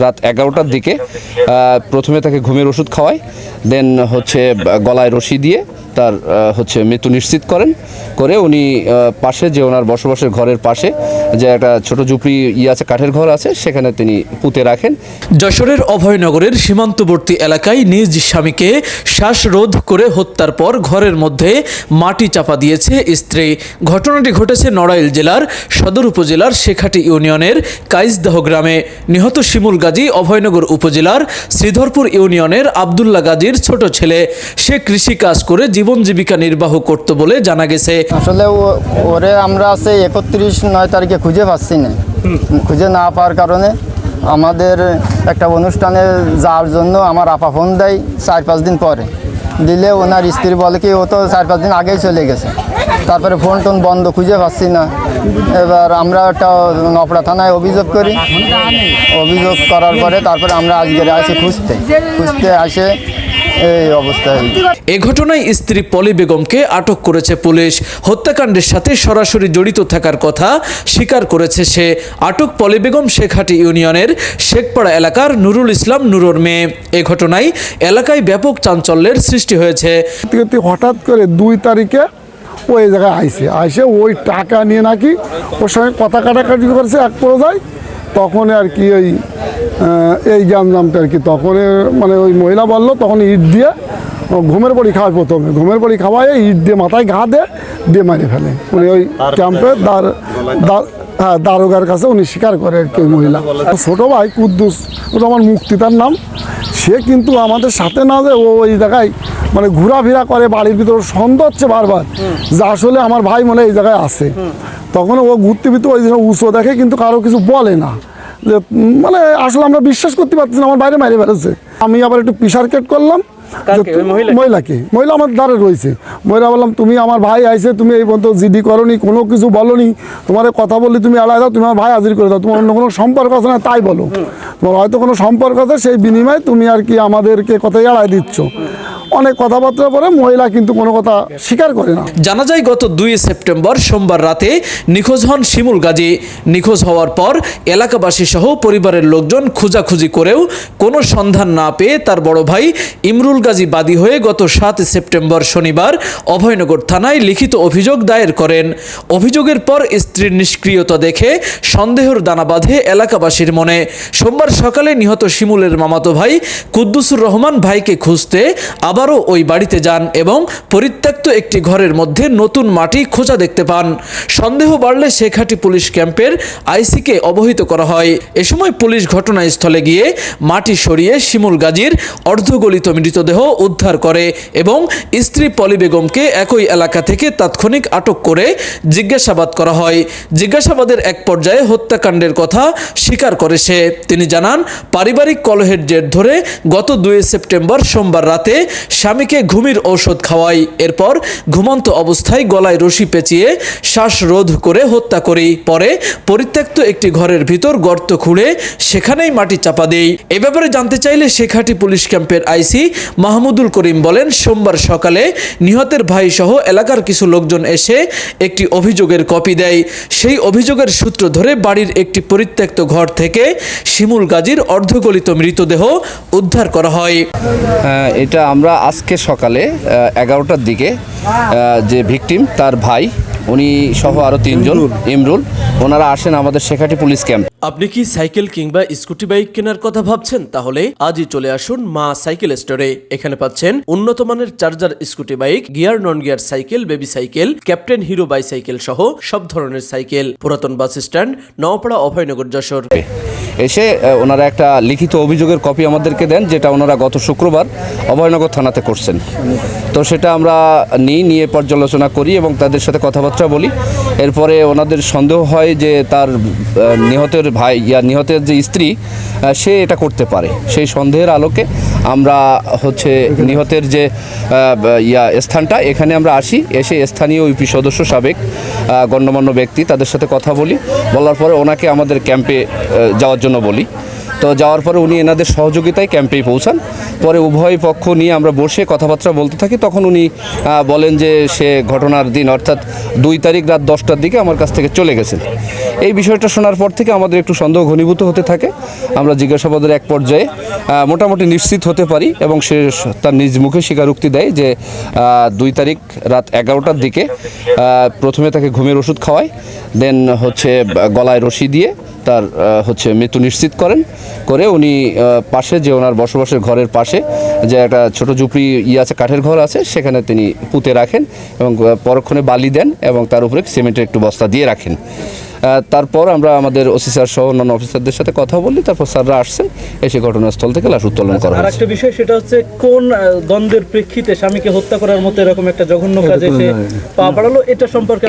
রাত 11টার দিকে প্রথমে তাকে ঘুমের ওষুধ খাওয়ায়, দেন হচ্ছে গলায় রশি দিয়ে তার হচ্ছে মৃত্যু নিশ্চিত করে উনি পাশে যে ওনার বসবাসের ঘরের পাশে যে একটা ছোট ঝুপড়ি আছে, কাঠের ঘর আছে, সেখানে তিনি পুঁতে রাখেন। যশোরের অভয়নগরের সীমান্তবর্তী এলাকায় নিজ স্বামীকে শ্বাসরোধ করে হত্যার পর ঘরের মধ্যে মাটি চাপা দিয়েছে স্ত্রী। ঘটনাটি ঘটেছে নড়াইল জেলার সদর উপজেলার শেখাটি ইউনিয়নের কাইজদাহ গ্রামে। নিহত শিমুল গাজী অভয়নগর উপজেলার শ্রীধরপুর ইউনিয়নের আবদুল্লাহ গাজীর ছোট ছেলে। সে কৃষি কাজ করে জীবন জীবিকা নির্বাহ করত বলে জানা গেছে। আসলে ওরে আমরা আছে 31/9 তারিখে খুঁজে পাচ্ছি না। খুঁজে না পাওয়ার কারণে আমাদের একটা অনুষ্ঠানে যাওয়ার জন্য আমার আপা ফোন দেয় 4-5 দিন পরে। দিলে ওনার স্ত্রী বলে কি ও তো 4-5 দিন আগেই চলে গেছে। তারপরে ফোন টোন বন্ধ, খুঁজে পাচ্ছি না। এবার আমরা একটা নপড়া থানায় অভিযোগ করি। অভিযোগ করার পরে তারপরে আমরা আজকে আসি খুঁজতে আসে এই অবস্থায়। এ ঘটনায় স্ত্রী পলি বেগমকে আটক করেছে পুলিশ। হত্যাকাণ্ডের সাথে সরাসরি জড়িত থাকার কথা স্বীকার করেছে সে। আটক পলি বেগম শেখাটি ইউনিয়নের শেখপাড়া এলাকার নুরুল ইসলাম নুরুর মেয়ে। এ ঘটনায় এলাকায় ব্যাপক চাঞ্চল্যের সৃষ্টি হয়েছে। হঠাৎ করে 2 তারিখে ওই জায়গায় আইসে ওই টাকা নিয়ে নাকি ওর সঙ্গে কথা কাটাকাটি করেছে এক পর্যায়ে। তখন আর কি এই জামজামটা আর কি তখন মানে ওই মহিলা বললো, তখন ইট দিয়ে ঘুমের বাড়ি খাওয়ায়, প্রথমে ঘুমের বাড়ি খাওয়ায় ইট দিয়ে মাথায় ঘা দিয়ে মারে ফেলে। উনি ওই ক্যাম্পে দারোগার কাছে উনি স্বীকার করে আর কি। ওই মহিলা ছোটো ভাই কুদ্দুস, ওটা আমার মুক্তি তার নাম। সে কিন্তু আমাদের সাথে না যে ওই জায়গায় মানে ঘোরাফেরা করে বাড়ির ভিতরে, সন্দেহ হচ্ছে বারবার যে আসলে আমার ভাই মনে এই জায়গায় আছে। তখন ও ঘুরতে ফিরতে ওই জন্য উঁচু দেখে, কিন্তু কারো কিছু বলে না। যে মানে আসলে আমরা বিশ্বাস করতে পারছি না আমার বাইরে মাইরে বেড়েছে। আমি আবার একটু প্রেশার কেট করলাম মহিলা আমার দ্বারে রয়েছে। মহিলা বললাম তুমি আমার ভাই আইছে, তুমি এই পর্যন্ত জিডি করনি, কোনো কিছু বলনি, তোমার কথা বললি তুমি এড়াই দাও, তুমি আমার ভাই হাজির করে দাও, তোমার অন্য কোনো সম্পর্ক আছে না তাই বলো, তোমার হয়তো কোনো সম্পর্ক আছে, সেই বিনিময়ে তুমি আর কি আমাদেরকে কথা এড়াই দিচ্ছ। অনেক কথাবার্তা পরে মহিলা কিন্তু কোনো কথা স্বীকার করে না। জানা যায় গত 2 সেপ্টেম্বর সোমবার রাতে নিখোঁজ হন শিমুল গাজী। নিখোঁজ হওয়ার পর এলাকাবাসী সহ পরিবারের লোকজন খোঁজাখুঁজি করেও কোনো সন্ধান না পেয়ে তার বড় ভাই ইমরুল গাজী বাদী হয়ে গত 7 সেপ্টেম্বর শনিবার অভয়নগর থানায় লিখিত অভিযোগ দায়ের করেন। অভিযোগের পর স্ত্রীর নিষ্ক্রিয়তা দেখে সন্দেহের দানা বাঁধে এলাকাবাসীর মনে। সোমবার সকালে নিহত শিমুলের মামাতো ভাই কুদ্দুসুর রহমান ভাইকে খুঁজতে আবারও ওই বাড়িতে যান এবং পরিত্যক্ত একটি ঘরের মধ্যে নতুন মাটি খোঁজা দেখতে পান। সন্দেহ বাড়লে শেখাটি পুলিশ ক্যাম্পের আইসিকে অবহিত করা হয়। এ সময় পুলিশ ঘটনাস্থলে গিয়ে মাটি সরিয়ে শিমুল গাজীর অর্ধগলিত মৃতদেহ উদ্ধার করে এবং স্ত্রী পলি বেগমকে একই এলাকা থেকে তাৎক্ষণিক আটক করে জিজ্ঞাসাবাদ করা হয়। জিজ্ঞাসাবাদের এক পর্যায়ে হত্যাকাণ্ডের কথা স্বীকার করে সে। তিনি জানান, পারিবারিক কলহের জের ধরে গত 2 সেপ্টেম্বর সোমবার রাতে স্বামীকে ঘুমের ঔষধ খাওয়াই। এরপর ঘুমন্ত অবস্থায় গলায় রশি পেঁচিয়ে শ্বাসরোধ করে হত্যা করি। পরে পরিত্যক্ত একটি ঘরের ভিতর গর্ত খুঁড়ে সেখানেই মাটি চাপা দেই। এ ব্যাপারে জানতে চাইলে শেখাটি পুলিশ ক্যাম্পের আইসি মাহমুদুল করিম বলেন, সোমবার সকালে নিহতের ভাই সহ এলাকার কিছু লোকজন এসে একটি অভিযোগের কপি দেয়। সেই অভিযোগের সূত্র ধরে বাড়ির একটি পরিত্যক্ত ঘর থেকে শিমুল গাজীর অর্ধগলিত মৃতদেহ উদ্ধার করা হয়। এটা আমরা আজকে সকালে 11টার দিকে যে ভিকটিম তার ভাই উনি সহ আরও 3 জন ইমরুল ওনারা আসেন আমাদের শেখাটি পুলিশ ক্যাম্প। আপনি কি সাইকেল কিংবা স্কুটি বাইক কেনার কথা ভাবছেন? তাহলে আজই চলে আসুন মা সাইকেল স্টোরে। এখানে পাচ্ছেন উন্নত মানের charger scooty bike, gear non gear cycle, baby cycle, captain hero bicycle সহ সব ধরনের সাইকেল। পুরাতন বাস স্ট্যান্ড, নওপাড়া, অভয়নগর, যশোর। এসে ওনারা একটা লিখিত অভিযোগের কপি আমাদেরকে দেন, যেটা ওনারা গত শুক্রবার অভয়নগর থানাতে করছেন। তো সেটা আমরা নিয়ে পর্যালোচনা করি এবং তাদের সাথে কথাবার্তা বলি। এরপরে ওনাদের সন্দেহ হয় যে তার নিহতের ভাই নিহতের যে স্ত্রী সে এটা করতে পারে। সেই সন্দেহের আলোকে আমরা হচ্ছে নিহতের যে স্থানটা এখানে আমরা এসে স্থানীয় ইউপি সদস্য, সাবেক গণ্যমান্য ব্যক্তি, তাদের সাথে কথা বলার পরে ওনাকে আমাদের ক্যাম্পে যাওয়ার জন্য বলি। তো যাওয়ার পরে উনি এনাদের সহযোগিতায় ক্যাম্পেই পৌঁছান। পরে উভয় পক্ষ নিয়ে আমরা বসে কথাবার্তা বলতে থাকি। তখন উনি বলেন যে সে ঘটনার দিন অর্থাৎ 2 তারিখ রাত 10টার দিকে আমার কাছ থেকে চলে গেছেন। এই বিষয়টা শোনার পর থেকে আমাদের একটু সন্দেহ ঘনীভূত হতে থাকে। আমরা জিজ্ঞাসাবাদের এক পর্যায়ে মোটামুটি নিশ্চিত হতে পারি এবং সে তার নিজ মুখে স্বীকারোক্তি দেয় যে 2 তারিখ রাত 11টার দিকে প্রথমে তাকে ঘুমের ওষুধ খাওয়ায়, দেন হচ্ছে গলায় রশি দিয়ে তার হচ্ছে মৃত্যু নিশ্চিত করে উনি পাশে যে ওনার বসবাসের ঘরের পাশে যে একটা ছোট ঝুপড়ি আছে, কাঠের ঘর আছে, সেখানে তিনি পুঁতে রাখেন এবং পরক্ষণে বালি দেন এবং তার উপরে সিমেন্টের একটু বস্তা দিয়ে রাখেন। তারপর আমরা আমাদের ওসি স্যার সহ অন্যান্য অফিসারদের সাথে কথা বলি। তারপর স্যাররা আসছেন, এসে ঘটনাস্থল থেকে লাশ উত্তোলন করা আর হয়েছে। একটা বিষয়, সেটা হচ্ছে কোন দ্বন্দ্বের প্রেক্ষিতে স্বামীকে হত্যা করার মতো এরকম একটা জঘন্য কাজে সে পা বাড়ালো, এটা সম্পর্কে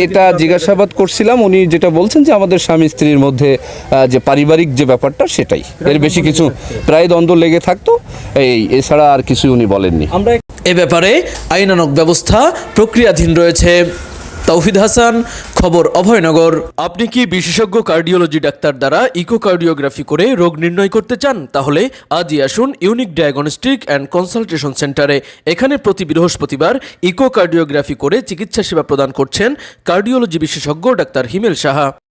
এটা জিজ্ঞাসাবাদ করছিলাম। উনি যেটা বলছেন যে আমাদের স্বামী স্ত্রীর মধ্যে যে পারিবারিক যে ব্যাপারটা সেটাই, এর বেশি কিছু প্রায় দ্বন্দ্ব লেগে থাকতো, এছাড়া আর কিছু উনি বলেননি। আমরা এ ব্যাপারে আইনানুগ ব্যবস্থা প্রক্রিয়াধীন রয়েছে। তৌহিদ হাসান, খবর অভয়নগর। আপনি কি বিশেষজ্ঞ কার্ডিওলজি ডাক্তার দ্বারা ইকোকার্ডিওগ্রাফি করে রোগ নির্ণয় করতে চান? তাহলে আজই আসুন ইউনিক ডায়াগনস্টিক অ্যান্ড কনসালটেশন সেন্টারে। এখানে প্রতি বৃহস্পতিবার ইকোকার্ডিওগ্রাফি করে চিকিৎসা সেবা প্রদান করছেন কার্ডিওলজি বিশেষজ্ঞ ডাক্তার হিমেল সাহা।